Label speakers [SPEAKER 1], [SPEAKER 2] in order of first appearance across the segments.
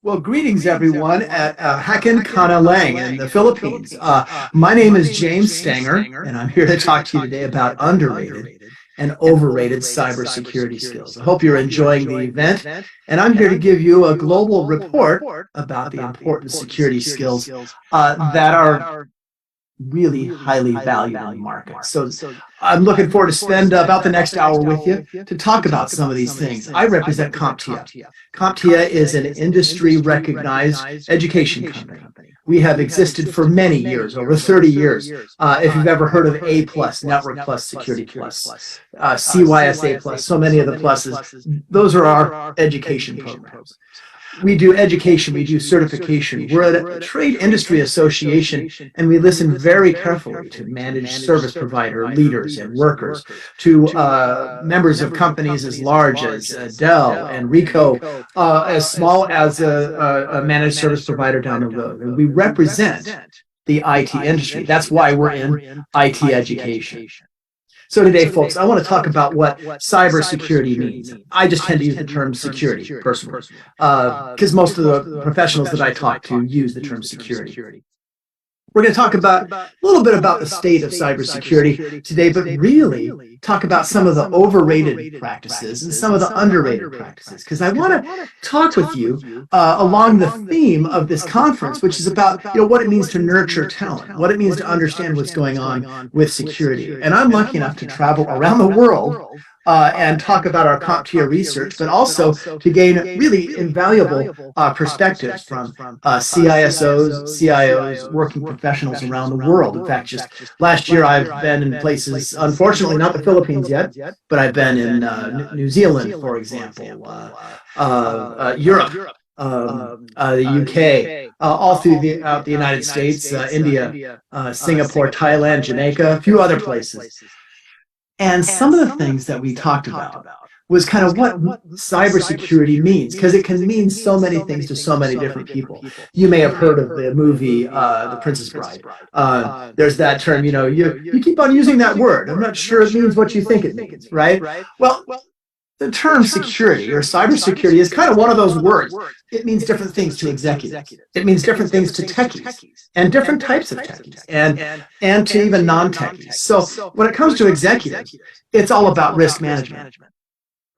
[SPEAKER 1] Well, greetings everyone at HKNL in the Philippines. My name is James Stanger, and I'm here to talk to you today about underrated and overrated cybersecurity skills. I hope you're enjoying the event, and I'm here to give you a global report about the important security skills that are really highly valued in the market. So I'm looking forward to spend about the next hour with you to talk about some of these things. I represent CompTIA. CompTIA is an industry-recognized education company. We have existed for many years, over 30 years. If you've ever heard of A+, Network Plus, Security Plus, CYSA Plus, so many of the pluses, those are our education programs. We do education, we do certification. We're at a trade industry association, and we listen very carefully to managed service provider leaders and workers, to members of companies as large as Dell and Ricoh, as small as a managed service provider down the road. And we represent the IT industry. That's why we're in IT education. So today, folks, I want to talk about what cybersecurity means. I just tend to use the term security, personally, because most of the professionals that I talk to use the term security. We're going to talk about a little bit about the state of cybersecurity today, but really talk about some of the overrated practices and some of the underrated practices, because I want to talk with you along the theme of this conference, which is about what it means to nurture talent, what it means to understand what's going on with security. And I'm lucky enough to travel around the world and talk about our CompTIA research, but also to gain really invaluable perspectives from CISOs, CIOs, working professionals around the world. In fact, just last year I've been in places, unfortunately not the Philippines yet, but I've been in New Zealand, for example, Europe, the UK, all throughout the United States, India, Singapore, Thailand, Jamaica, a few other places. And some of the things that we talked about was kind of what cybersecurity means, because it can mean so many things to so many different people. You may have heard of the movie The Princess Bride. There's that term, you keep on using that word. I'm not sure it means what you think it means, right? Well, the term security or cybersecurity is kind of one of those words. It means different things to executives. It means different things to techies and different types of techies and to even non-techies. So when it comes to executives, it's all about risk management.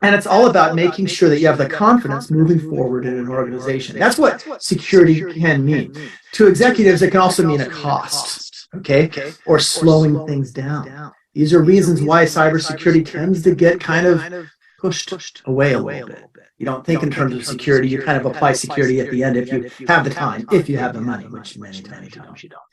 [SPEAKER 1] And it's all about making sure that you have the confidence moving forward in an organization. That's what security can mean. To executives, it can also mean a cost, okay, or slowing things down. These are reasons why cybersecurity tends to get kind of pushed away a little bit. You don't think in terms of security, you kind of apply security at the end if you have the time, if you have the money, which many times you don't.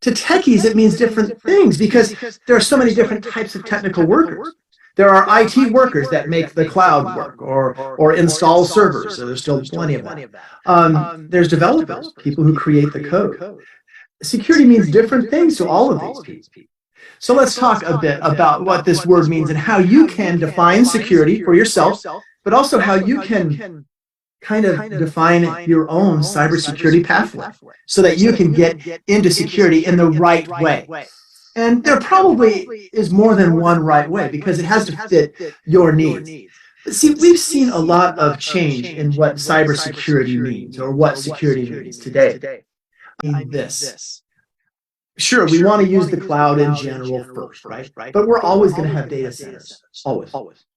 [SPEAKER 1] To techies, it means different things because there are so many different types of technical workers. There are IT workers that make the cloud work or install servers, so there's still plenty of that. There's developers, people who create the code. Security means different things to all of these people. So let's talk a bit about what this word means and how you can define security for yourself, but also how you can kind of define your own cybersecurity pathway so that you can get into security in the right way. And there probably is more than one right way because it has to fit your needs. But see, we've seen a lot of change in what cybersecurity means or what security means today. In this. Sure, we want to use the cloud in general first, right? But we're always going to have data centers, always.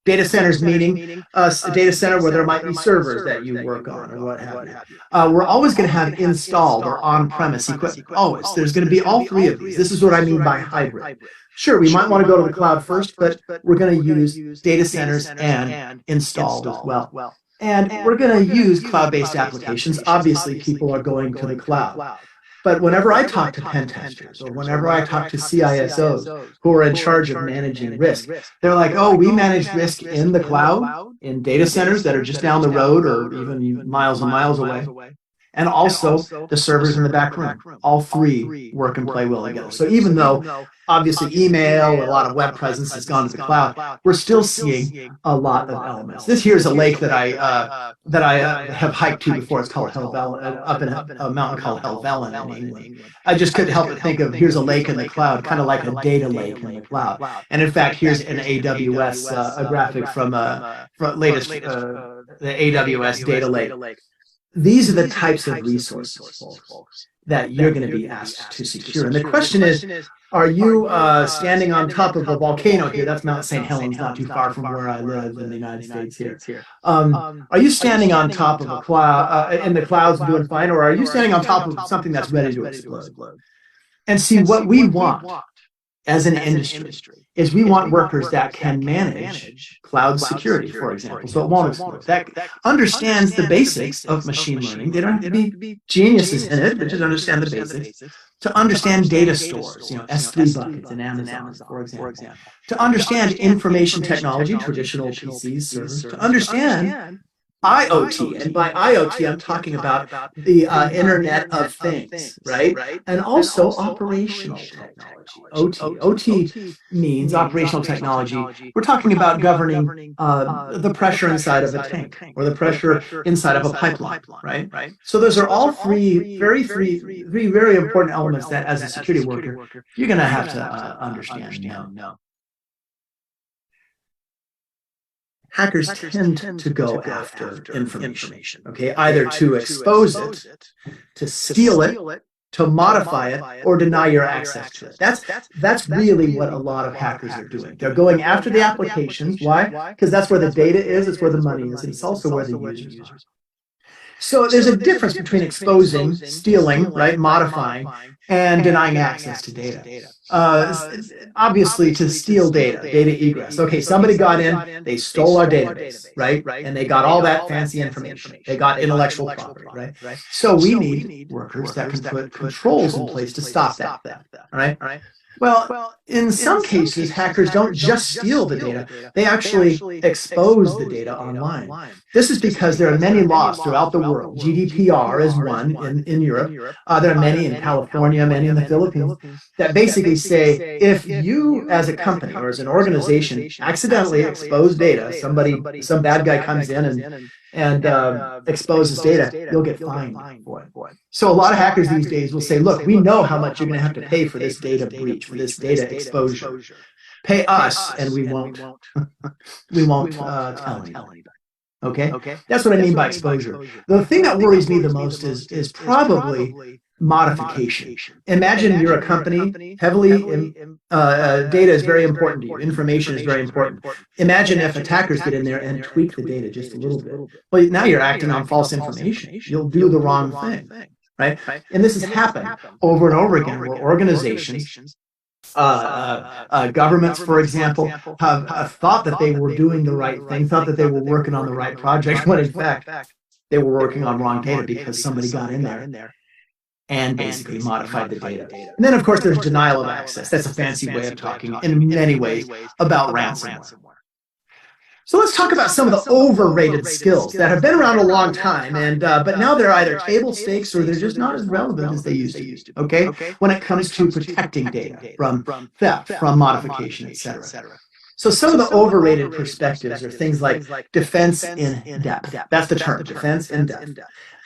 [SPEAKER 1] Data centers meaning a data center where there might be servers that you work on or what have you. We're always going to have installed or on-premise equipment, always. There's going to be all three of these. This is what I mean by hybrid. Sure, we might want to go to the cloud first, but we're going to use data centers and installed as well. And we're going to use cloud-based applications. Obviously, people are going to the cloud. But whenever I talk to pen testers or whenever I talk to CISOs who are in charge of managing risk, they're like, oh, we manage risk in the cloud, in data centers that are just down the road or even miles and miles away, and also the servers in the back room. All three work and play well together. So even though obviously email, a lot of web presence has gone to the cloud, we're still seeing a lot of elements. This here is a lake that I have hiked to before. It's called Helvellyn, up in a mountain called Helvellyn in England. I just couldn't help but think of here's a lake in the cloud, kind of like a data lake in the cloud. And in fact, here's an AWS a graphic from latest the AWS data lake. these are the types of resources, folks, that you're going to be asked to secure. And the question is, are you standing on top of a volcano here? That's Mount St. Helens, not too far from where I live in the United States here. Are you standing on top of a cloud, in the clouds doing fine, or are you standing on top of something that's ready to explode? And see, what we want as an industry is we want workers that can manage cloud security, for example, so it won't explode. That understands the basics of machine learning. They don't have to be geniuses in it, but just understand the basics. To understand data stores, S3 buckets in Amazon, for example. To understand information technology, traditional PCs, servers. To understand IoT, and by IoT, I'm talking about the Internet of Things, right? And also operational technology, OT. OT means operational technology. We're talking about governing the pressure inside of a tank or the pressure inside of a pipeline, right? So those are all three very important elements that, as a security worker, you're going to have to understand. Hackers tend to go after information, okay, either to expose it, to steal it, to modify it, or deny your access to it. That's really what a lot of hackers are doing. They're going after the applications. Why? Because that's where the data is, it's where the money is, and it's also where the users are. So there's a difference between exposing, stealing, right, modifying, and denying access to data. Obviously, to steal data egress. Okay, somebody got in, they stole our database, right? And they got all that fancy information. They got intellectual property, right? So we need workers that can put controls in place to stop that, right? Well, in some cases, hackers don't just steal the data, they actually expose the data online. This is because there are many laws throughout the world. GDPR is one in Europe. There are many in California, many in the Philippines, that basically say if you as a company or as an organization accidentally expose data, some bad guy comes in and exposes data, you'll get fined for it. So a lot of hackers these days will say, look, we know how much you're going to have to pay for this data breach, for this data exposure. Pay us, and we won't tell anybody. Okay? That's what I mean by exposure. The thing that worries me the most is probably modification. Imagine you're a company, data is very important to you. Information is very important. Imagine if attackers get in there and tweak the data just a little bit. Well, now you're acting on false information. You'll do the wrong thing, right? And this has happened over and over again where organizations, governments, for example, have thought that they were doing the right thing, thought that they were working on the right project, when in fact, they were working on wrong data because somebody got in there and basically modified the data. And then, of course, there's denial of access. That's a fancy way of talking in many ways about ransomware. So let's talk about some of the overrated skills that have been around a long time, but now they're either table stakes or they're just not as relevant as they used to be, okay? When it comes to protecting data from theft, from modification, etc. So some of the overrated perspectives are things like defense in depth. That's the term, defense in depth.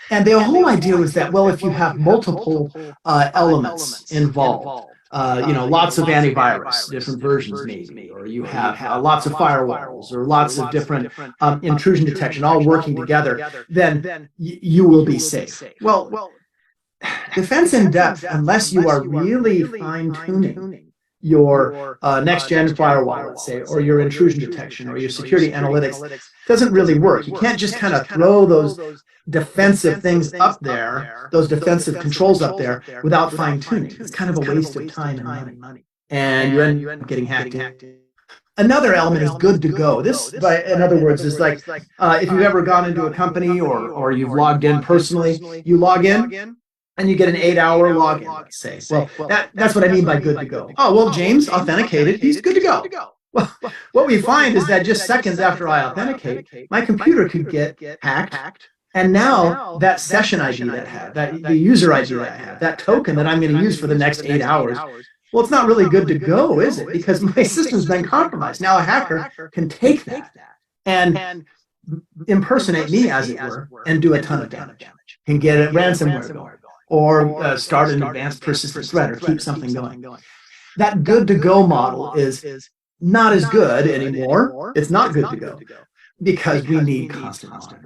[SPEAKER 1] And the whole idea was that, well, if you have multiple elements involved, lots of antivirus, different versions maybe, or you have lots of firewalls or lots of different intrusion detection all working together, then you will be safe. Well, defense in depth, unless you are really fine-tuning your next-gen firewall, let's say, or your intrusion detection or your security analytics, doesn't really work. You can't just kind of throw those defensive things up there, those defensive controls up there without fine-tuning. It's kind of a waste of time and money. And you end up getting hacked in. Another element is good to go. This, in other words, is like if you've ever gone into a company or you've logged in personally, you log in, and you get an 8-hour login, let's say. Well, that's what I mean by good to go. Oh, well, James authenticated, he's good to go. Well, what we find is that just seconds after I authenticate, my computer could get hacked, and now that session ID that I had, the user ID that I have, that token that I'm going to use for the next 8 hours, well, it's not really good to go, is it? Because my system's been compromised. Now a hacker can take that and impersonate me, as it were, and do a ton of damage. Can get a ransomware going, or start an advanced persistent threat, or keep something going. That good to go model is not as good anymore. It's not good to go because we need constant monitoring.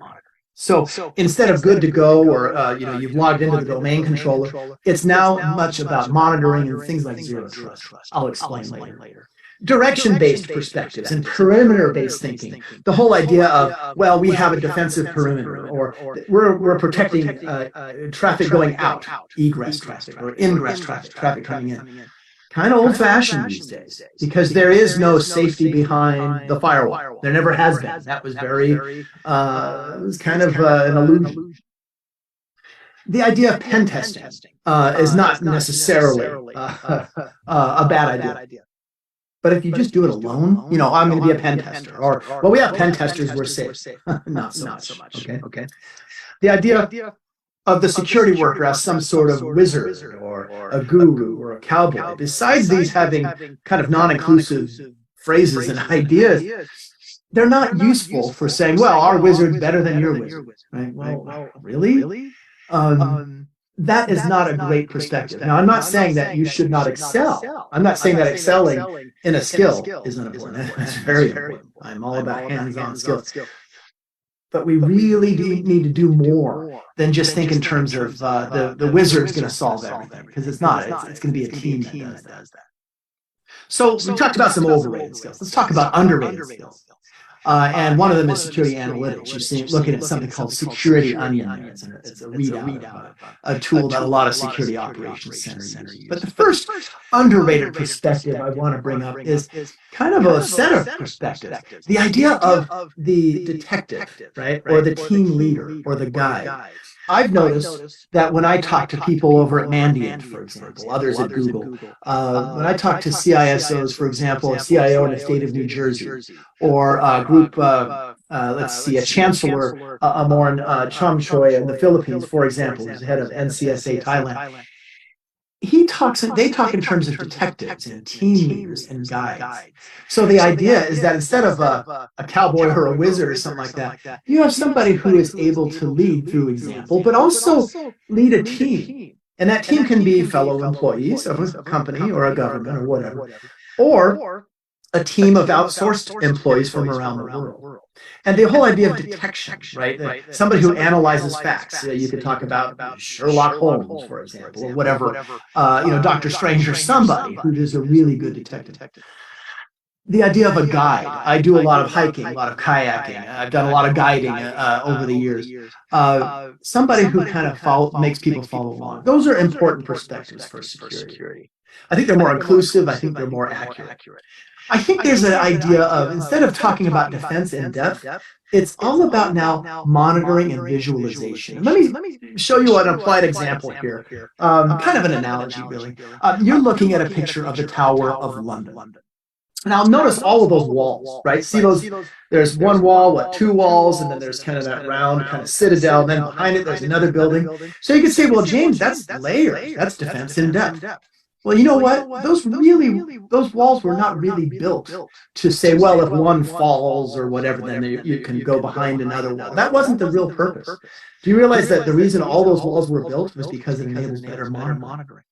[SPEAKER 1] So instead of good to go, or you've logged into the domain controller, it's now much about monitoring and things like zero trust. I'll explain later. Direction-based perspectives and perimeter-based thinking. The whole idea of, well, we have a defensive perimeter, or we're protecting traffic going out, egress traffic, or ingress traffic, traffic coming in. Kind of old-fashioned these days, because there is no safety behind the firewall. There never has been. That was very, it was kind of an illusion. The idea of pen testing is not necessarily a bad idea. But if you just do it alone, I'm going to be a pen tester, or, well, we have pen testers, we're safe. Not so much. Okay. The idea of the security worker as some sort of wizard or a guru or a cowboy, besides these having kind of non-inclusive phrases and ideas, they're not useful for saying, well, our wizard's better than your wizard. Right? Well, really? That is not a great perspective. Now, I'm not saying that you should not excel. I'm not saying that excelling in a skill is unimportant. It's very important. I'm all about hands-on skills. But we really need to do more than just think in terms of the wizard's going to solve everything, because it's not. It's going to be a team that does that. So we talked about some overrated skills. Let's talk about underrated skills. And one of them is security analytics. You see, looking at something called Security Onion. It's a readout, a tool that a lot of security operations centers use. But the first underrated perspective I want to bring up is kind of a center perspective. The idea of the detective, right, or the team leader, or the guide. I've noticed that when I talk to people over at Mandiant, for example, others at Google, when I talk to CISOs, for example, a CIO in the state of New Jersey, or a group, let's see, a chancellor, Amorn Chomchoy in the Philippines, for example, who's the head of NCSA Thailand, they talk in terms of detectives and team leaders and guides. So the idea is that instead of a cowboy or a wizard or something like that, you have somebody who is able to lead through example, but also lead a team. And that team can be fellow employees of a company or a government or whatever, or a team of outsourced employees from around the world. And the whole idea of detection, right? Somebody who analyzes facts. You could talk about Sherlock Holmes, for example, or whatever, Dr. Strange, or somebody who is a really good detective. The idea of a guide. I do a lot of hiking, a lot of kayaking. I've done a lot of guiding over the years. Somebody who kind of makes people follow along. Those are important perspectives for security. I think they're more inclusive. I think they're more accurate. I think there's an idea of, instead of talking about defense in depth, it's all about now monitoring and visualization. Let me show you an applied example here, kind of an analogy, really. You're looking at a picture of the Tower of London. Now, notice all of those walls, right? See those? There's one wall, two walls, and then there's kind of that round kind of citadel, and then behind it, there's another building. So you could say, well, James, that's layers. That's defense in depth. Well, you know what? Those walls were not really built to say, well, if one falls or whatever, then you can go behind another wall. That wasn't the real purpose. Do you realize that the reason all those walls were built was because it enables better monitoring?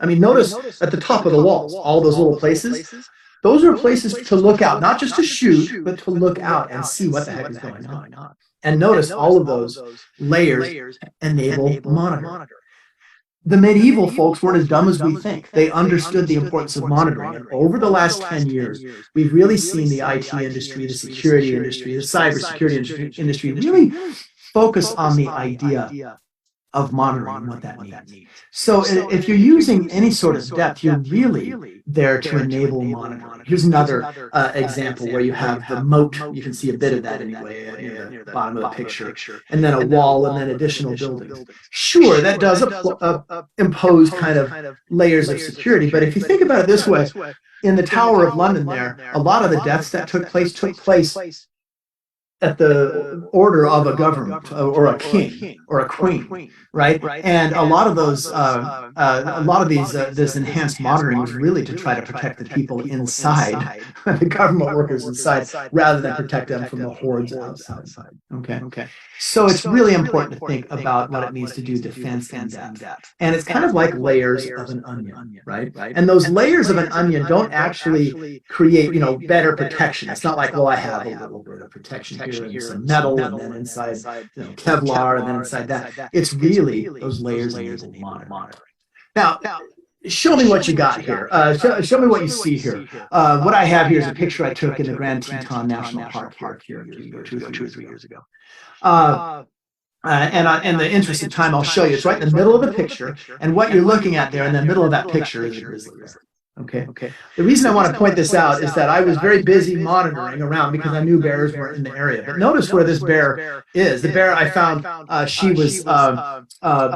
[SPEAKER 1] I mean, notice at the top of the walls, all those little places, those are places to look out, not just to shoot, but to look out and see what the heck is going on. And notice all of those layers enable monitoring. The medieval folks weren't as dumb as we think. They understood the importance of monitoring. And over the last 10 years, we've really seen the IT industry, the security industry, the cybersecurity industry really focus on the idea of monitoring and what that means. So if you're using any sort of depth, you're really there to enable monitoring. Here's another example where you have the moat. You can see a bit of that anyway near the bottom of the picture. And then a wall and then additional buildings. Sure, that does impose kind of layers of security. But if you think about it this way, in the Tower of London there, a lot of the deaths that took place at the order of a government or a king or a queen, right? And a lot of those, this enhanced monitoring was really to try to protect the people inside, the government workers inside, rather than protect them from the hordes outside. Okay. So it's really important to think about what it means to do defense in depth. And it's kind of like layers of an onion, right? And those layers of an onion don't actually create, better protection. It's not like, well, I have a little bit of protection here. here, and some metal, and then inside, Kevlar, and then inside that. It's really those layers enabled monitoring. Now, show me what you got here. Show me what you see here. What I have here is a picture I took in the Grand Teton National Park here 2 or 3 years ago. And in the interest of time, I'll show you. It's right in the middle of the picture, and what you're looking at there in the middle of that picture is a grizzly bear. Okay. The reason I want to point this out is that I was very busy monitoring around because I knew bears were in the area. But notice where this bear is. The bear I found, she was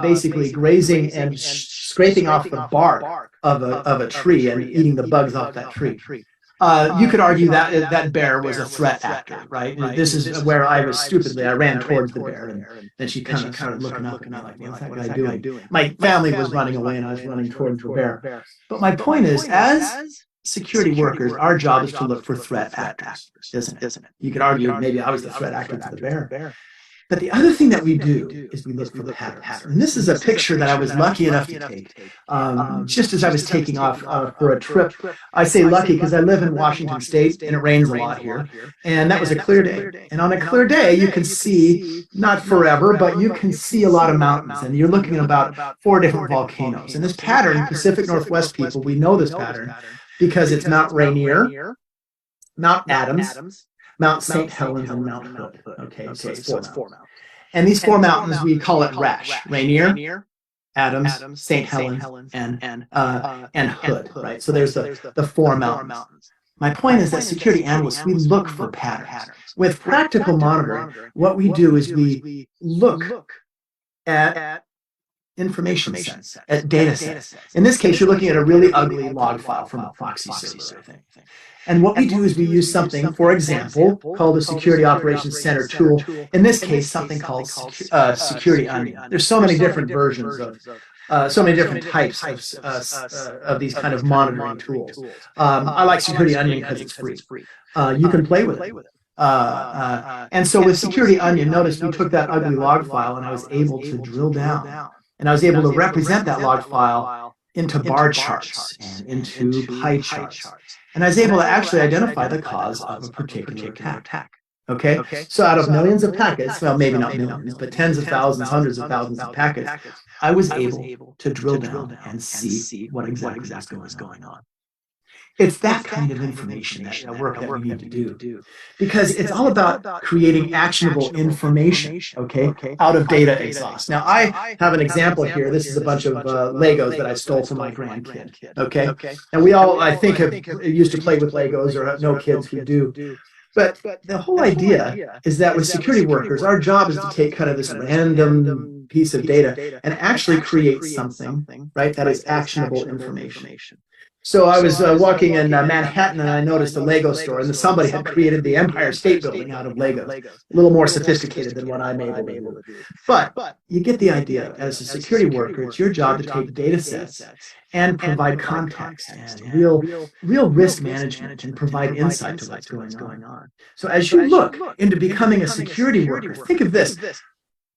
[SPEAKER 1] basically grazing and scraping off the bark of a tree and eating the bugs off that tree. You could argue that that bear was a threat actor, right? This is where I was stupidly, I ran towards the bear, and then she kind of started looking up and like, what's that guy doing? My family was running away, and I was running towards the bear. But my point is, as security workers, our job is to look for threat actors, isn't it? You could argue maybe I was the threat actor to the bear. But the other thing that we do is we look for the patterns. And this is a picture that I was lucky enough to take just as I was taking off for a trip. I say lucky because I live in Washington State, and it rains a lot here. And that was a clear day. And on a clear day, you can see, not forever, but you can see a lot of mountains. And you're looking at about 4 different volcanoes. And this pattern, Pacific Northwest people, we know this pattern because it's Mount Rainier, Mount Adams, Mount St. Helens, and Mount Hood. Okay, so it's 4 mountains. And these 4 mountains, we call it RASH: Rainier, Adams, St. Helens, and Hood, right? So there's the 4 mountains. My point is that security analysts, we look for patterns. With practical monitoring, what we do is we look at information sets, at data sets. In this case, you're looking at a really ugly log file from a proxy server, I think. And what we do is we use something, for example, called a Security Operations Center tool. In this case, something called Security Onion. There's so many different versions of, so many different types of these kind of monitoring tools. I like Security Onion because it's free. You can play with it. And so with Security Onion, notice we took that ugly log file, and I was able to drill down. And I was able to represent that log file into bar charts and into pie charts. And I was able to actually identify the cause of a particular attack. Okay? So out of millions of packets, well, maybe not millions, but tens of thousands, hundreds of thousands of packets, I was able to drill down and see what exactly was going on. It's that kind of information, that work that we need to do, because it's all about creating actionable information, okay, out of data exhaust. Now, I have an example here. This is a bunch of Legos that I stole from my grandkid, okay? And we all, I think, have used to play with Legos, or know kids who do. But the whole idea is that with security workers, our job is to take kind of this random piece of data and actually create something, right, that is actionable information. So I was walking in Manhattan, and I noticed a Lego store, and somebody had created the Empire State Building out of Legos. A little more sophisticated than what I'm able to do. But you get the idea. As a security worker, it's your job to take data sets and provide context and real risk management and provide insight to what's going on. So as you look into becoming a security worker, think of this.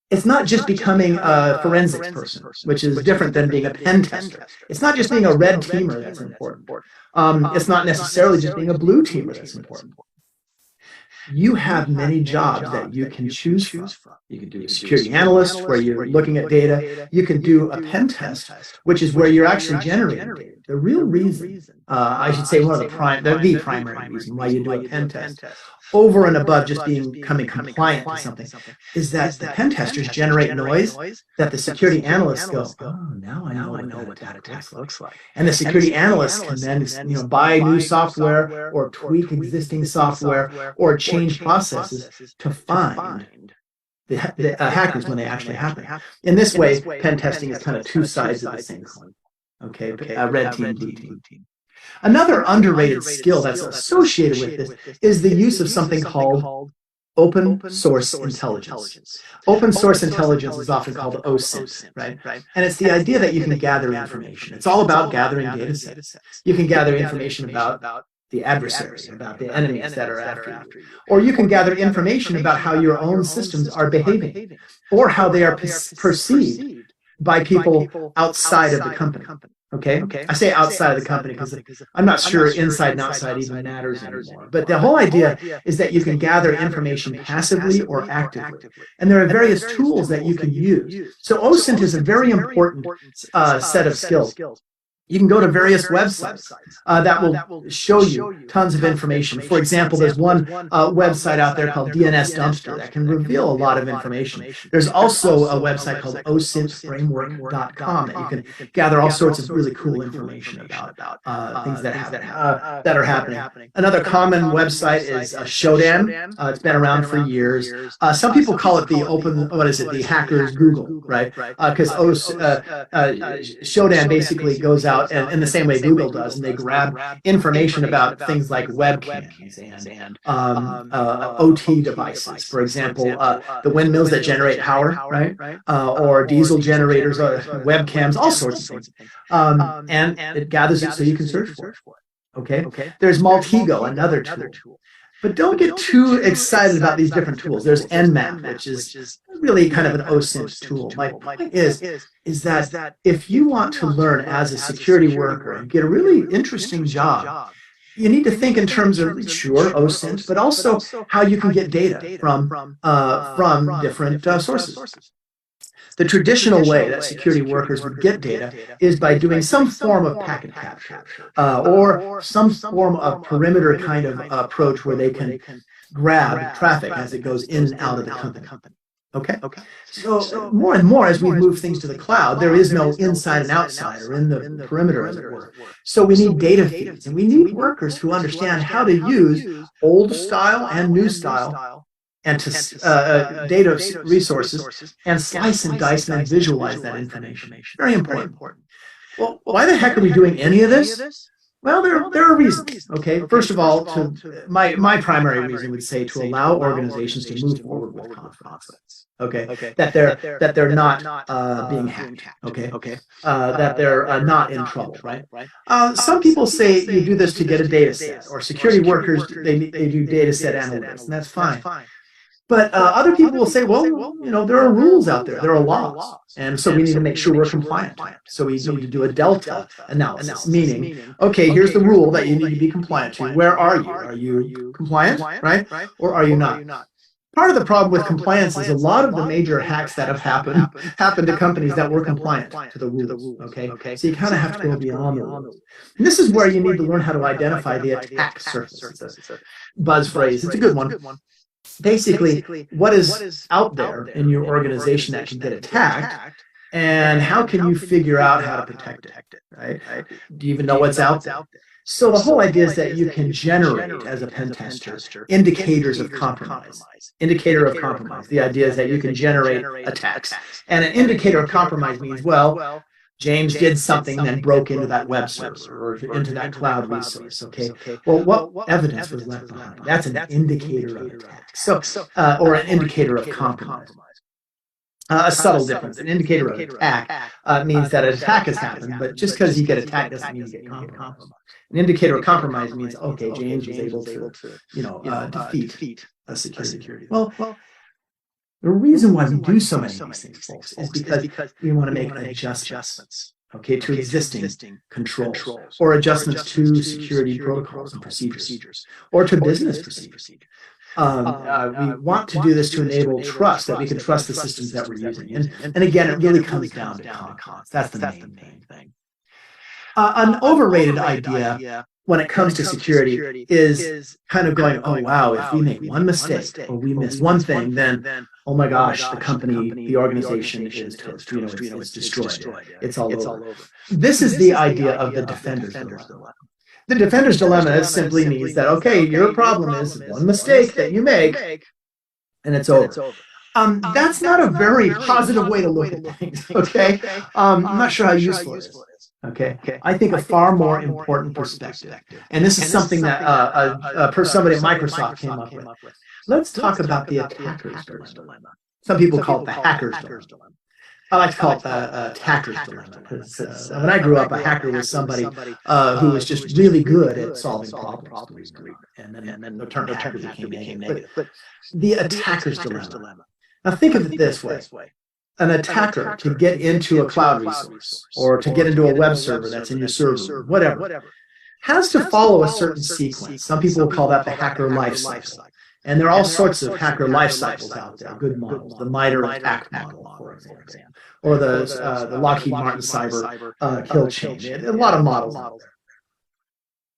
[SPEAKER 1] It's not just becoming a forensics person, which is different than being a pen tester. It's not just being a red teamer that's important. It's not necessarily just being a blue teamer that's important. You have many jobs that you can choose from. You can do a security analyst, where you're looking at data. You can do a pen test, which is where you're actually generating data. The real reason, I should say one of the primary reason why you do a pen test, over and above just becoming compliant to something, is that the pen testers generate noise that the security analysts go, oh, now I know what that attack looks like. And the security analysts can then buy new software or tweak existing software or change processes to find the hackers when they actually happen. In this way, pen testing is kind of 2 sides of the same coin. Okay, red team, blue team. Another underrated skill that's associated with this is the use of something called open source intelligence. Open source intelligence is often called OSINT, right? And it's the idea that you can gather information. It's all about gathering data sets. You can gather information about the adversary, about the enemies that are after you. Or you can gather information about how your own systems are behaving, or how they are perceived by people outside of the company. Okay, I say outside of the company because I'm not sure inside and outside even matters anymore. But the whole idea is that you can gather information passively or actively. And there are various tools that you can use. So OSINT is a very important set of skills. You can go to various websites that will show you tons of information. For example, there's one website out there called DNS Dumpster that can reveal a lot of information. There's also a website called OSINTframework.com that you can gather all sorts of really cool information about things that are happening. Another common website is Shodan. It's been around for years. Some people call it the hackers Google, right? Because Shodan basically goes out and in the same way Google does, and they grab information about things like webcams and OT devices. For example, the windmills that generate power, right? Or diesel generators, webcams, all sorts of things. And it gathers it so you can search for it. Okay. There's Maltego, another tool. But don't get too excited about these different tools. There's Nmap, which is really kind of an OSINT tool. My point is that if you want to learn as a security worker and get a really interesting job, you need to think in terms of, sure, OSINT, but also how you can get data from different sources. The traditional way that security workers would get data is by doing some form of packet capture or some form of perimeter kind of approach where they can grab traffic as it goes in and out of the company. Okay? So more and more as we move things to the cloud, there is no inside and outside or in the perimeter, as it were. So we need data feeds, and we need workers who understand how to use old style and new style and to data resources and slice and dice and visualize that information. Very important. Well, why the heck are we doing any of this? Well, there are reasons. Okay, first of all, my primary reason would say to allow organizations to move forward with confidence. Okay, that they're not being hacked. Okay, that they're not in trouble. Right. Some people say you do this to get a data set, or security workers they do data set analytics, and that's fine. But other people will say, well, there are rules out there. There are laws. And so we need to make sure we're compliant. So we need to do a delta analysis, meaning, okay, here's the rule that you need to be compliant to. Where are you? Are you compliant, right? Or are you not? Part of the problem with compliance is a lot of the major hacks that have happened to companies that were compliant to the rules, okay? So you kind of have to go beyond the rules. And this is where you need to learn how to identify the attack surface. It's a buzz phrase. It's a good one. Basically, what is out there in your organization that can get attacked, and how can you figure out how to protect it, right? Do you even know what's out there? So the whole idea is that you can generate, as a pen tester, indicators of compromise. Indicator of compromise. The idea is that you can generate attacks. And an indicator of compromise means, well, James did something, then broke into that web server or into that cloud resource. Okay. Well, what evidence was left behind? That's an indicator of attack. So, or an indicator of compromise. A subtle difference. An indicator of attack means that an attack has happened, but just because you get attacked doesn't mean you get compromised. An indicator of compromise means, okay, James was able to defeat a security. Well, the reason why we do so many of these things, folks, is because we want to make adjustments, okay, to existing controls, or adjustments to security protocols and procedures, or to business procedures. We want to do this to enable trust, that we can trust the systems that we're using. And again, it really comes down to confidence. That's the main thing. An overrated idea when it comes to security is kind of going, oh, wow, if we make one mistake or we miss one thing, then, oh my gosh, the company, the organization is toast. It's destroyed. It's all over. This is the idea of the defender's dilemma. The defender's dilemma simply means that, okay, your problem is one mistake that you make, and it's over. That's not a very positive way to look at things, okay? I'm not sure how useful it is. Okay, I think a far more important perspective, and this is something that somebody at Microsoft came up with. Let's talk about the attacker's dilemma. Some people call it the hacker's dilemma. I like to call it the attacker's dilemma, because when I grew up, a hacker was somebody who was just really good at solving problems, and then the term hacker became negative. But the attacker's dilemma. Now think of it this way. an attacker to get into a cloud resource or to get into a web server that's in your server, whatever, has to follow a certain sequence. Some people will call that the hacker life cycle. And there are all sorts of hacker life cycles out there, good models. The MITRE ATT&CK model, for example, or the Lockheed Martin cyber kill chain. A lot of models out there.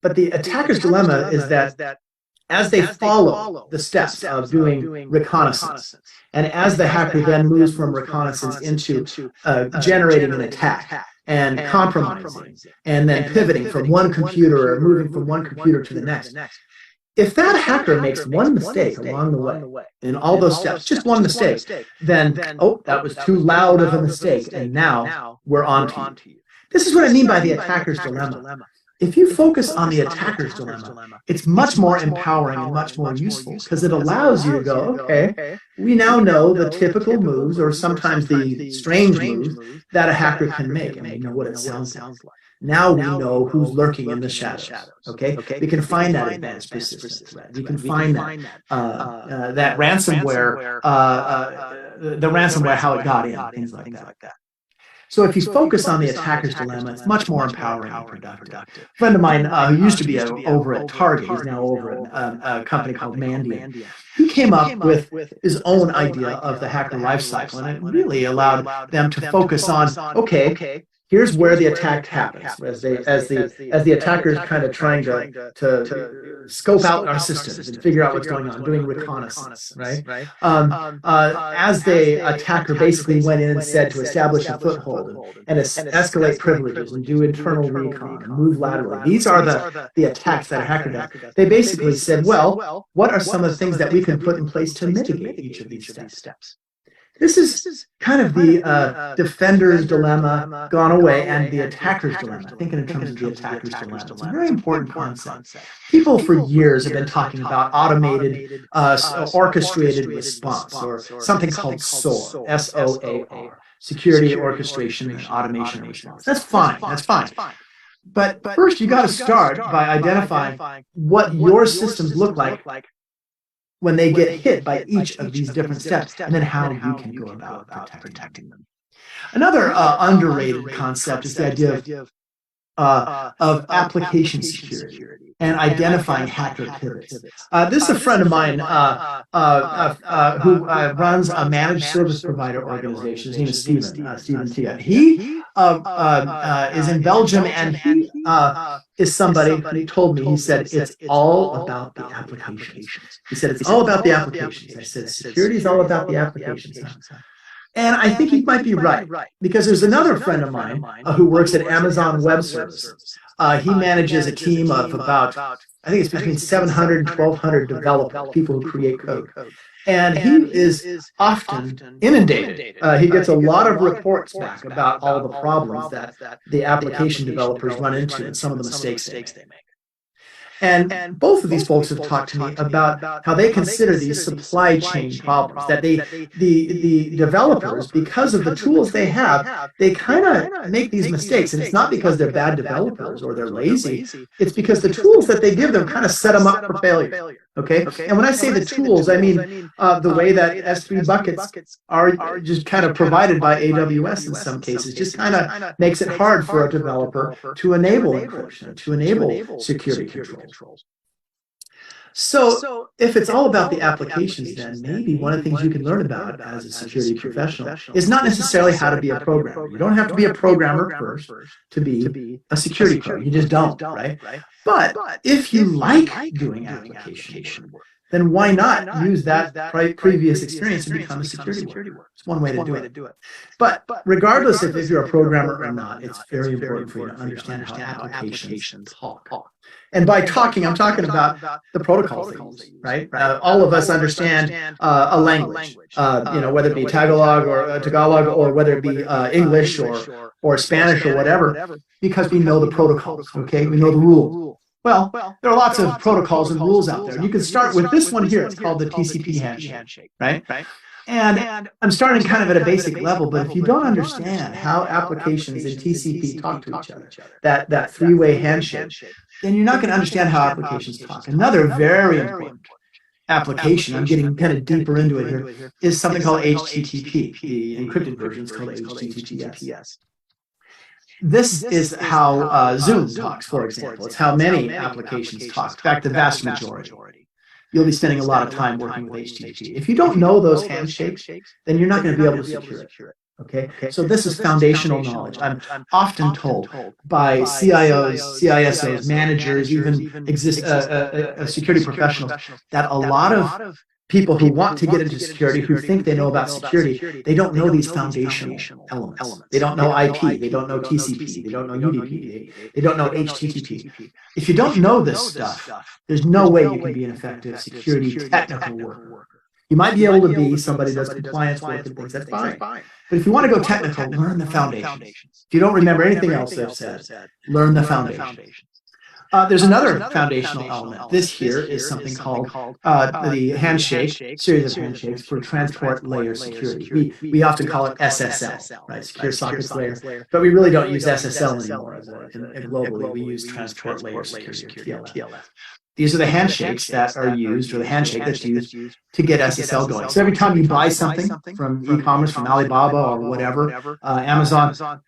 [SPEAKER 1] But the attacker's dilemma is that as they follow the steps of doing reconnaissance, and as the hacker then moves from reconnaissance into generating an attack and compromising, and then pivoting from one computer or moving from one computer to the next, if that hacker makes one mistake along the way, in all those steps, just one mistake, then, oh, that was too loud of a mistake, and now we're on to you. This is what I mean by the attacker's dilemma. If you focus on the attacker's dilemma, it's much more empowering and much more useful because it allows you to go, okay, we now know the typical moves or sometimes the strange moves that a hacker can make, and we know what it sounds like. Now we know who's lurking in the shadows. Okay, we can find that advanced persistent threat. We can find that that ransomware, the ransomware, how it got in, things like that. So if you focus on the attacker's dilemma, it's much more empowering and productive. A friend of mine who used to be over at Target, he's now over at a company called Mandiant. He came up with his own idea of the hacker life cycle, and it really allowed them to focus on, okay, here's where the attack happens, as the attackers kind of trying to scope out our systems and figure out what's going on, doing reconnaissance, right? As the attacker basically went in and said to establish a foothold and escalate privileges and do internal recon and move laterally. These are the attacks that a hacker does. They basically said, well, what are some of the things that we can put in place to mitigate each of these steps? This is kind of the defender's dilemma gone away and the attacker's dilemma. Thinking in terms of the attacker's dilemma. It's a very important concept. People for years have been talking about automated, orchestrated response, or something called SOAR, S-O-A-R, security, orchestration, and automation response. That's fine. That's fine. But first, you got to start by identifying what your systems look like when they get hit by each of these different steps, and then how you can go about protecting them. Another underrated concept is the idea of application security and identifying hacker pivots. This is a friend of mine who runs a managed service provider organization. His name is Stephen Tia. He is in Belgium, and he is somebody who told me, he said, it's all about the applications. He said, it's all about the applications. I said, security is all about the applications. And I think he might be right, because there's another friend of mine who works at Amazon Web Services. He manages a team of about, I think it's between 700 and 1,200 developers, people who create code. And he is often inundated. He gets a lot of reports back about all the problems that the application developers run into and some of the mistakes they make. And both of these folks have talked to me about how they consider these supply chain problems, that the developers, because of the tools they have, they kind of make these mistakes. And it's not because they're bad developers or they're lazy. It's because the tools that they give them kind of set them up for failure. Okay? And when I say the tools, I mean the way that S3 buckets are just kind of provided by AWS in some cases, just kind of makes it hard for a developer to enable encryption, to enable security controls. So if it's all about the applications, then maybe one of the things you can learn about as a security professional is not necessarily how to be a programmer. You don't have to be a programmer first to be a security pro. You just don't, right? But if you like doing application work, then why not use that previous experience to become a security worker? It's one way to do it. But regardless if you're a programmer or not, it's very important for you to understand how applications talk. And by talking, I'm talking about the protocols they use, right? All of us understand a language, whether it be Tagalog or whether it be English or Spanish or whatever, because we know the protocols, okay? We know the rules. Well, there are lots of protocols and rules out there. You can start with this one here. It's called the TCP handshake, right? And I'm starting kind of at a basic level, but if you don't understand how applications in TCP talk to each other, that three-way handshake, then you're not going to understand how applications talk. Another very important application, I'm getting kind of deeper into it here, is something called HTTP. The encrypted version is called HTTPS. This is how Zoom talks, for example. It's how many applications talk. In fact, the vast majority. You'll be spending a lot of time working with HTTP. If you don't know those handshakes, then you're not going to be able to secure it. Okay, so this is foundational knowledge. I'm often told by CIOs, CISOs, managers, even security professionals, that a lot of people who want to get into security, who think they know about security, they don't know these foundational elements. They don't know IP, they don't know TCP, they don't know UDP, they don't know HTTP. If you don't know this stuff, there's no way you can be an effective security technical worker. You might be able to be somebody who does compliance work and things, that's fine. But if you want to go technical, learn the foundations. If you don't remember anything else I've said, learn the foundations. There's another foundational element. This here is something called the handshake, series of handshakes for transport layer security. We often call it SSL, right? Secure Sockets Layer, but we really don't use SSL anymore. Globally, we use transport layer security, or TLS. These are the handshakes that are used, or the handshake that's used to get SSL going. So every time you buy something from e-commerce, from Alibaba or whatever, Amazon,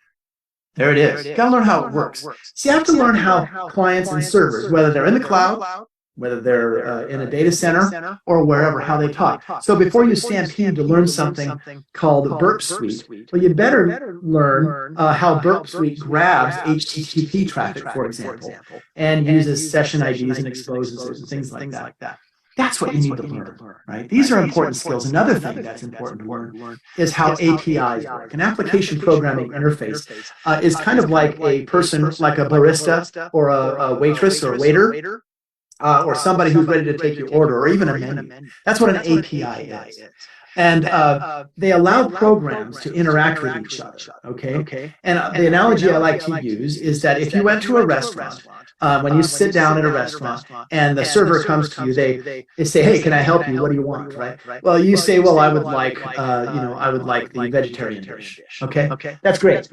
[SPEAKER 1] there it is. You got to learn how it works. So you have to learn how clients and servers, whether they're in the cloud, whether they're in a data center, or wherever, how they talk. So before you stampede to learn something called Burp Suite, well, you better learn how Burp Suite grabs HTTP traffic, for example, and uses session IDs and exposes it and things like that. That's what you need to learn, right? These are important skills. Another thing that's important to learn is how APIs work. An application programming interface is kind of like a person, like a barista or a waitress or waiter, or somebody who's ready to take your order, or even a menu. That's what an API is. And they allow programs to interact with each other, okay? And the analogy I like to use is that if you went to a restaurant, when you sit down at a restaurant and the server comes to you, they say, hey, can I help you? What do you want, right? Well, you say, well, I would like, I would like the vegetarian dish, okay? That's great.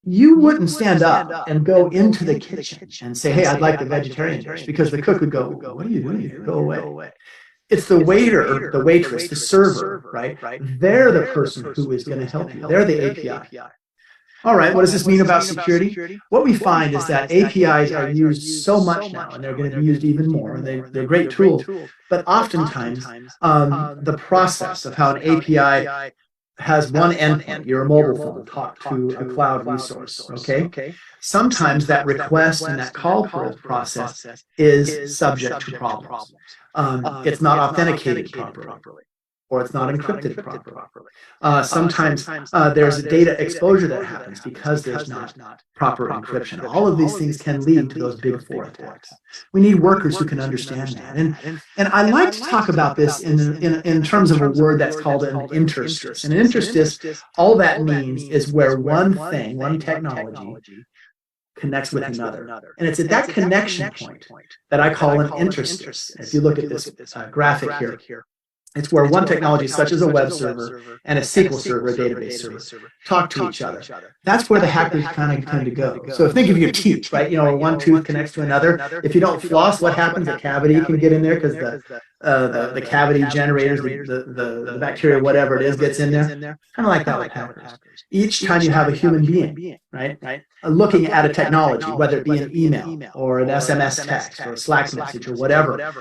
[SPEAKER 1] You wouldn't stand up and go into the kitchen and say, hey, I'd like the vegetarian dish, because the cook would go, what are you doing here? Go away. It's the waiter, the waitress, the server, right? They're the person who is going to help you. They're the API. All right, what does this mean about security? What we find is that APIs are used so much now, and they're going to be used even more. They're great tools, but oftentimes the process of how an API has one endpoint, your mobile phone, talk to a cloud resource, okay? Sometimes that request and that call process is subject to problems. It's not authenticated properly, or it's not encrypted properly. Sometimes there's a data exposure that happens because there's not proper encryption. All of these things can lead to those big four attacks. We need workers who can understand that. And I like to talk about this in terms of a word that's called an interstice. And an interstice, all that means is where one thing, one technology, connects with another. And it's at that connection point that I call an interstice. If you look at this graphic here, it's where one technology, such as a web server and a SQL server, a database server, talk to each other. That's where the hackers kind of tend to go. So think of your teeth, right? You know, one tooth connects to another. If you don't floss, what happens? A cavity can get in there because the cavity generators, the bacteria, whatever it is, gets in there. Kind of like that with hackers. Each time you have a human being, right, looking at a technology, whether it be an email or an SMS text or a Slack message or whatever,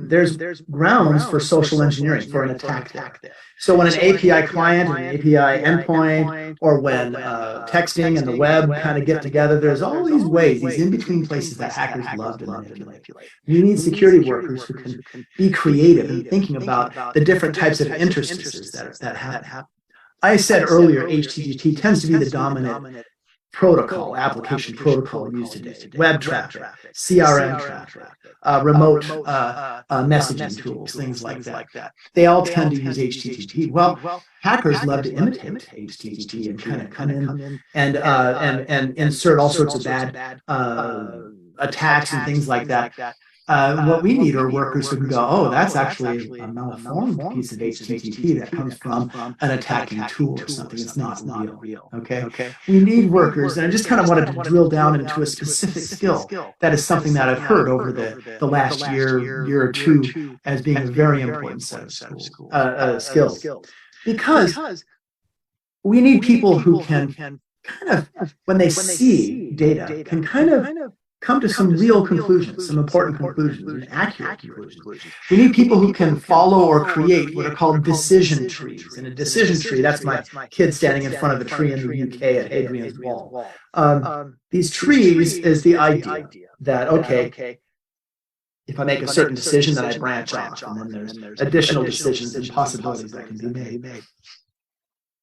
[SPEAKER 1] there's grounds for social engineering, for an attack there. So when an API client and an API endpoint, or when texting and the web kind of get together, there's all these ways, these in-between places that hackers love to manipulate. We need security workers who can be creative in thinking about the different types of interstices that happen. I said earlier, HTTP tends to be the dominant protocol, application protocol used today. Web traffic, CRM traffic, remote messaging tools, things like that. They all tend to use HTTP. Well, hackers love to imitate HTTP and kind of come in and insert all sorts of bad attacks and things like that. What we need are workers who can go, oh, that's actually a malformed piece of HTTP that comes from an attacking tool or something. It's not real. Okay. We need workers, and I just kind of wanted to drill down into a specific skill that is something that I've heard over the last year or two as being a very important set of skills, because we need people who can kind of, when they see data, can kind of come to some real conclusions, some important conclusions, and accurate conclusions. We need people who can follow or create what are called decision trees. And a decision tree, that's my kid standing in front of a tree in the UK at Hadrian's Wall. These trees is the idea that, okay, if I make a certain decision, then I branch off, and then there's additional decisions and possibilities that can be made.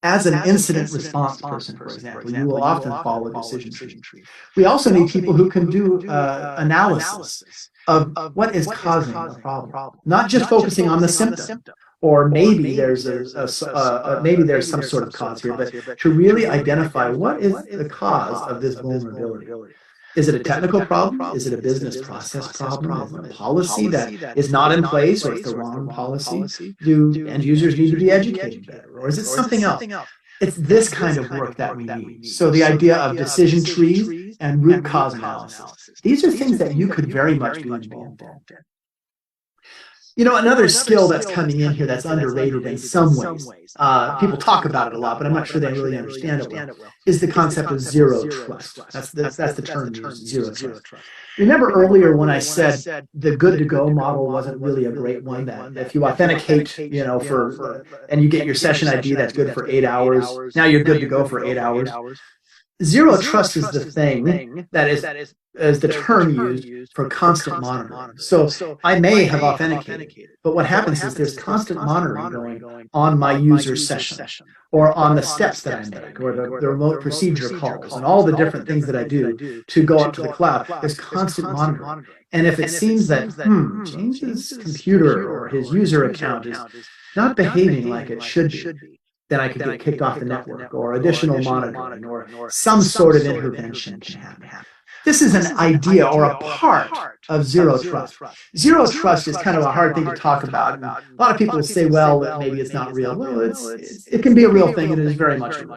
[SPEAKER 1] As an incident response person, for example, you will often follow a decision tree. We also need people who can do analysis of what is causing the problem, not just focusing on the symptom, or maybe there's maybe there's some sort of cause here, but to really identify what is the cause of this vulnerability. Is it a technical problem? Is it a business process problem? Is it a policy that is not in place, or it's the wrong policy? Do end users need to be educated better? Or is it something else? It's this kind of work that we need. So the idea of decision trees and root cause analysis. These are things that you could very much be involved in. You know, another skill that's coming in here that's underrated in some ways, people talk about it a lot, but I'm not sure they really understand it well, is the concept of zero trust. That's the term used, zero trust. Remember earlier when I said the good to go model wasn't really a great one, that if you authenticate, you know, and you get your session ID that's good for 8 hours, now you're good to go for 8 hours. Zero trust is the thing that is the term used for constant monitoring. So I may have authenticated, but what happens is there's constant monitoring going on my user session, or on the steps that I make, or the remote procedure calls, and all the different things that I do to go up to the cloud. There's constant monitoring. And if it seems that James's computer or his user account is not behaving like it should be, then I could get kicked off the network, or additional monitoring, or some sort of intervention can happen. This is an idea or a part of zero trust. Zero trust is kind of a hard thing to talk about. And a lot of people say, well, maybe it's not real. Well, it can be a real thing, and it is very much real.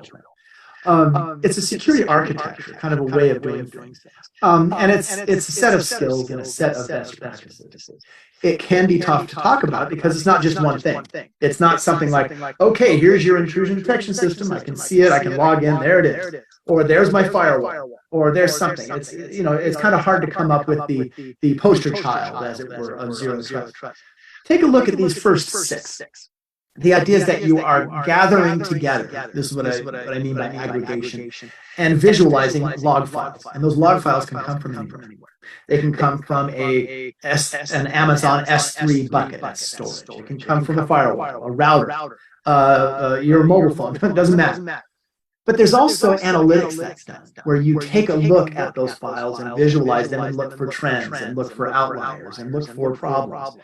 [SPEAKER 1] It's a security architecture, kind of a way of doing things. And it's a set of skills and a set of best practices. It can be tough to talk about because it's not just one thing. It's not something like, okay, here's your intrusion detection system. I can see it. I can log in. There it is. Or there's my firewall. Or there's something. It's, you know, it's kind of hard to come up with the poster child, as it were, of zero trust. Take a look at these first 6. The idea is that you are gathering together. This is what I mean by aggregation, and visualizing log files. And those log files can come from anywhere. They can come from an Amazon S3 bucket, that's storage. It can come from a firewall, a router, your mobile phone. It doesn't matter. But there's also analytics that's done, where you take a look at those files and visualize them and look for trends and look for outliers and look for problems.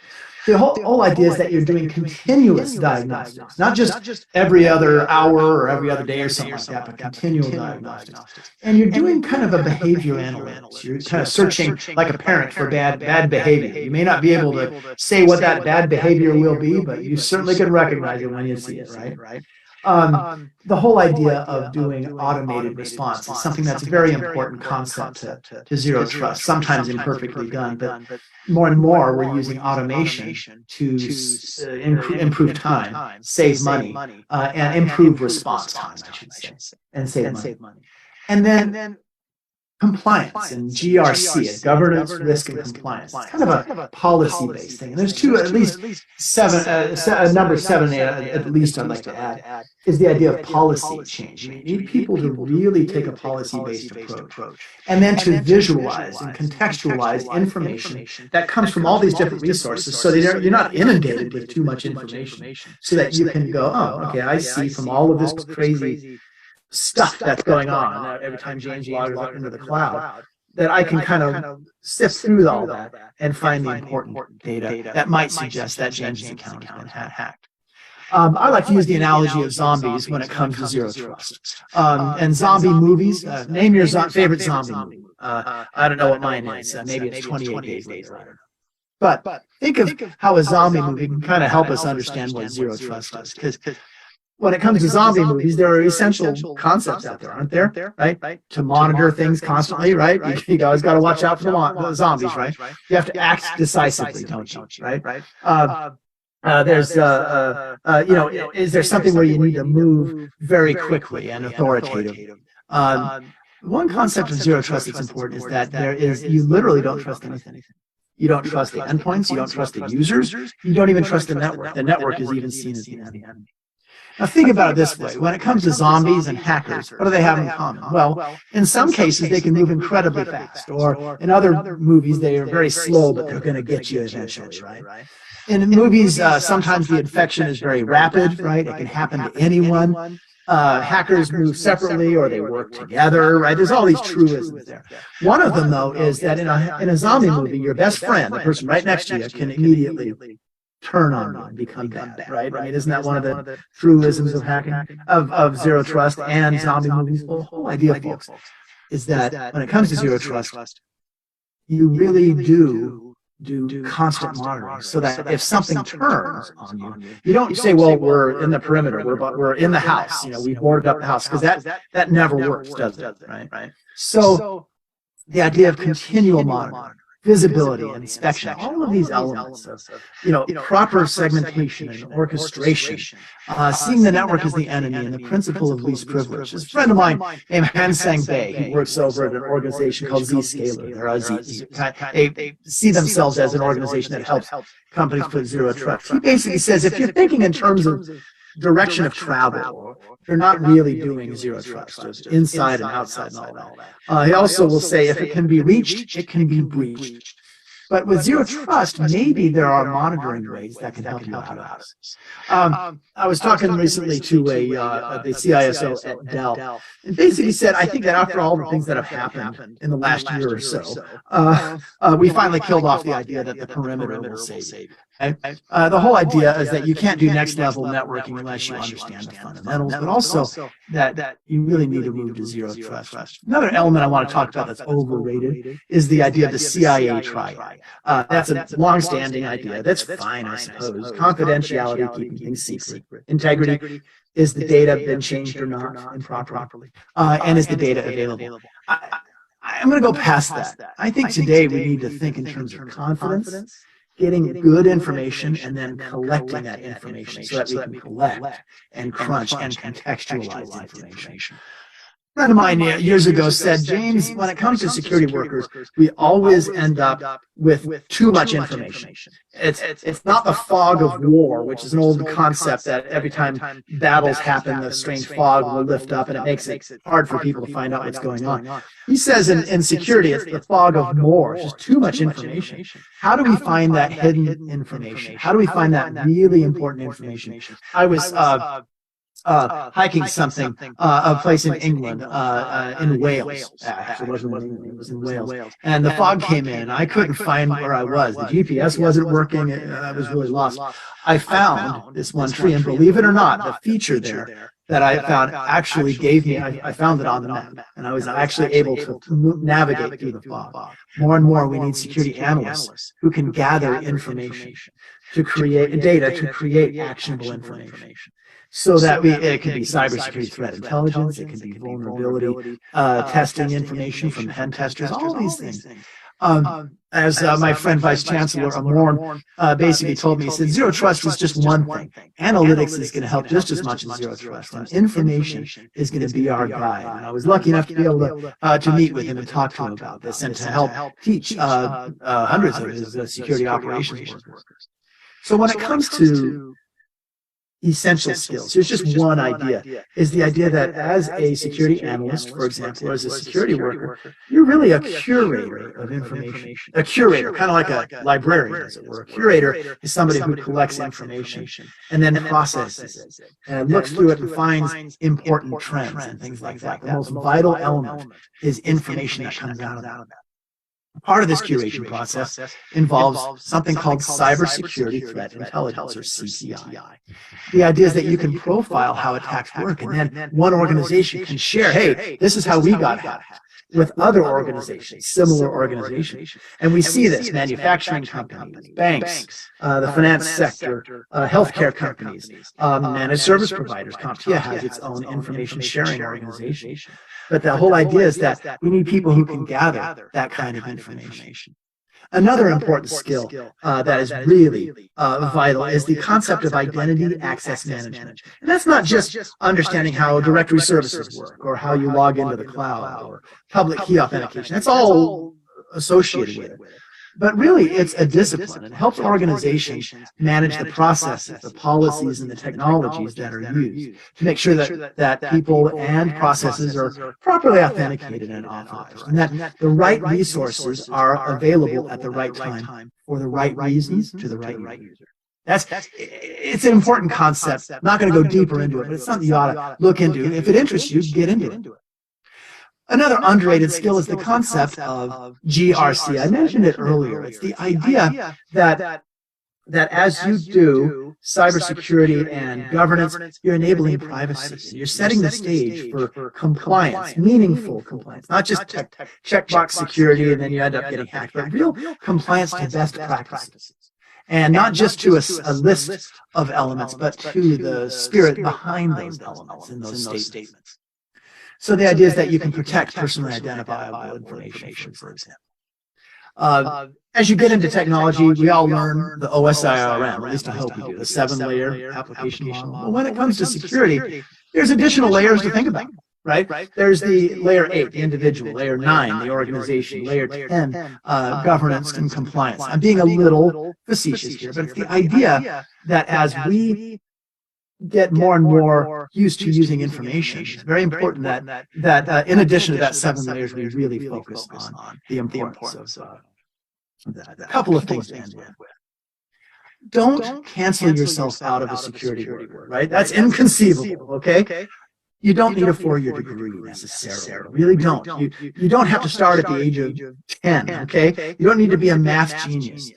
[SPEAKER 1] The whole idea is that you're doing continuous diagnostics, not just every other hour or every other day or something like that, but continual diagnostics. And you're doing kind of a behavior analytics. You're kind of searching like a parent for bad behavior. You may not be able to say what that bad behavior will be, but you certainly can recognize it when you see it, right? The whole idea of doing automated response is something that's a very important concept to zero trust, sometimes imperfectly done, but more and more we're using automation to improve time, save money, and improve response time, I should say, and save money. And then compliance and GRC, governance, risk, and compliance. It's kind of a policy-based thing. And there's at least number 7 at least I'd like to add, is the idea of policy change. You need people to really take a policy-based approach, and then to visualize and contextualize information that comes from all these different resources, so that you're not inundated with too much information, so that you can go, oh, okay, I see from all of this crazy stuff that's going on every time James logs up into the cloud, that I can kind of sift through all that and find the important data that might suggest that James's account has been hacked. I like to use the analogy of zombies when it comes to zero trust. And zombie movies, name your favorite zombie movie. I don't know what mine is. Maybe it's 28 Days Later. But think of how a zombie movie can kind of help us understand what zero trust is. Because when it comes to zombie movies, there are essential concepts out there, aren't there? Right? To monitor things constantly, right? You always got to watch out for the zombies, right? You have to act decisively, don't you? Right? There's, is there something where you need to move very quickly and authoritative? One concept of zero trust that's important is that you literally don't trust anything. You don't trust the endpoints. You don't trust the users. You don't even trust the network. The network is even seen as the enemy. Now think about it this way. When it comes to zombies and hackers, what do they have in common? Well, in some cases, they can move incredibly fast. Or in other movies, they are very slow, but they're going to get you eventually, right? In movies, sometimes the infection is very rapid, right? It can happen to anyone. Hackers move separately or they work together, right? There's all these truisms there. One of them, though, is that in a zombie movie, your best friend, the person right next to you, can immediately turn on you and become bad, right? I mean, isn't that one of the truisms of hacking, of zero trust and zombie movies? Well, the whole idea, folks, is that when it comes to zero trust, you really do constant monitoring, so that if something turns on you, you don't say, well, we're in the perimeter, we're in the house, we boarded up the house, because that never works, does it? Right? So the idea of continual monitoring, visibility, and inspection, all of these elements of, proper segmentation and orchestration, seeing the network as the enemy, and the principle of least privilege. There's a friend of mine named Hansang Bei. He works over at an organization called Zscaler. They see themselves as an organization that helps companies put zero trust. He basically says, if you're thinking in terms of direction of travel, you're not really doing zero trust, just inside and outside and all that. He also will say, if it can be reached, it can be breached. But with zero trust, maybe there are monitoring ways that can help you out of this. I was talking recently to the CISO at Dell, and basically said, I think that after all the things that have happened in the last year or so, we finally killed off the idea that the perimeter will save you. The whole idea is that you can't do next level networking unless you understand the fundamentals, but also that you really need to move to zero trust. Another element I want to talk about that's overrated is the idea of the CIA triad. That's a long-standing idea. That's fine, I suppose. Confidentiality, keeping things secret. Integrity, is the data been changed or not improperly? And is the data available? I'm going to go past that. I think today we need to think in terms of confidence, getting good information, and then collecting that information so that we can collect and crunch and contextualize information. A friend of mine years ago said, James, when it comes to security workers, we always end up with too much information. It's not the fog of war, which is an old concept that every time battles happen, the strange fog will lift up, and it makes it hard for people to find out what's going on. He says in security, it's the fog of more. It's just too much information. How do we find that hidden information? How do we find that really important information? I was hiking something, a place in England, in Wales. Actually, it wasn't in England, it was in Wales. And the fog came in, and I couldn't find where I was. The GPS wasn't working, I was really lost. I found this one tree, and believe it or not, the feature there that I found actually gave me, I found it on the map, and I was actually able to navigate through the fog. More and more, we need security analysts who can gather information to create data, to create actionable information. So that it can be cybersecurity threat intelligence, it can be vulnerability testing information from pen testers, all these things. As my friend Vice Chancellor Amorn basically told me, he said, zero trust is just one thing. Analytics is going to help just as much as zero trust, and information is going to be our guide. And I was lucky enough to be able to meet with him and talk to him about this, and to help teach hundreds of his security operations workers. So when it comes to essential skills, here's just one idea, is the idea that as a security analyst, for example, or as a security worker, you're really a curator of information. A curator, kind of like a librarian, as it were. A curator is somebody who collects information and then processes it and looks through it and finds important trends and things like that. The most vital element is information that comes out of that. Part of this curation process involves something called cybersecurity threat intelligence, or CTI. The idea is that you can profile how attacks work, and then one organization can share, hey, this is how we got hacked. with other organizations, similar organizations. And we see this, manufacturing companies, banks, the finance sector, healthcare companies, managed service providers. CompTIA has its own information sharing organization. But the whole idea is that we need people who can gather that kind of information. Another important skill that is really vital is the concept of identity access management. And that's not just understanding how directory services work or how you log into the cloud or public key authentication. That's all associated with it. But really, it's a discipline. It helps organizations manage the processes, the policies, and the technologies that are used to make sure that people and processes are properly authenticated and authorized, and that the right resources are available at the right time for the right reasons to the right user. It's an important concept. I'm not going to go deeper into it, but it's something you ought to look into. If it interests you, get into it. Another underrated skill is the concept of GRC. I mentioned it earlier. It's the idea that as you do cybersecurity and governance, you're enabling privacy. You're setting the stage for compliance, meaningful compliance, not just checkbox security and then you end up getting hacked, but real compliance to best practices. And not just to a list of elements, but to the spirit behind those elements in those statements. So the idea is that you can protect personally identifiable information, for example. As you get into technology, we all learn the OSIRM, or at least I hope we do, the 7-layer application model. Well, when it comes to security, there's additional layers to think about, right? There's the layer 8, the individual, layer 9, the organization, layer 10, governance and compliance. I'm being a little facetious here, but it's the idea that as we get more and more used to using information, it's very important that in addition to that 7 layers, we really focus on the importance of that. A couple of things to end with. Don't cancel yourself out of a security career, right? That's inconceivable, okay? You don't need a 4-year degree necessarily. Really don't. You don't have to start at the age of 10, okay? You don't need to be a math genius.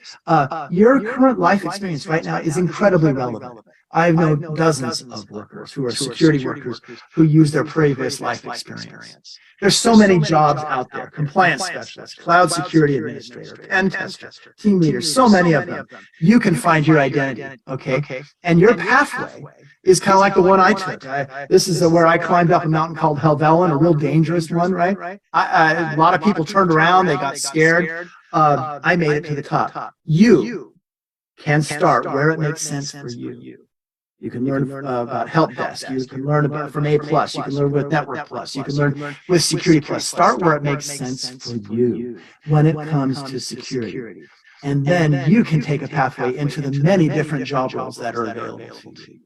[SPEAKER 1] Your current life experience right now is incredibly relevant. I know dozens of workers who are security workers who use their previous life experience. There's so many jobs out there: compliance specialist, cloud security administrator, pen tester, team leader, so many of them. You can find your identity, okay? And your pathway is kind of like the one I took. This is where I climbed up a mountain called Helvellyn, a real dangerous one, right? A lot of people turned around, they got scared. I made it to the top. You can start where it makes sense for you. You can learn about Help Desk. You can learn about from A+. You can learn with Network Plus. You can learn with Security Plus. Start where it makes sense for you when it comes to security. And then you can take a pathway into the many different job roles that are available to you.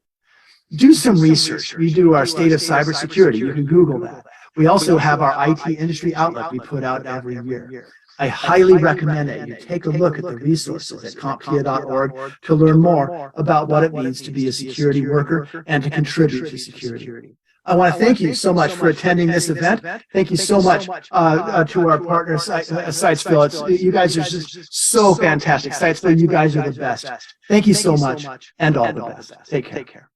[SPEAKER 1] Do some research. We do our State of Cybersecurity. You can Google that. We also have our IT industry outlet we put out every year. I highly recommend that you take a look at the resources at CompTIA.org to learn more about what it means to be a security worker and to contribute to security. I want to thank you so much for attending this event. Thank you so much to our partner, Sitesville. You guys are just so fantastic. Sitesville, you guys are the best. Thank you so much, and all the best. Take care.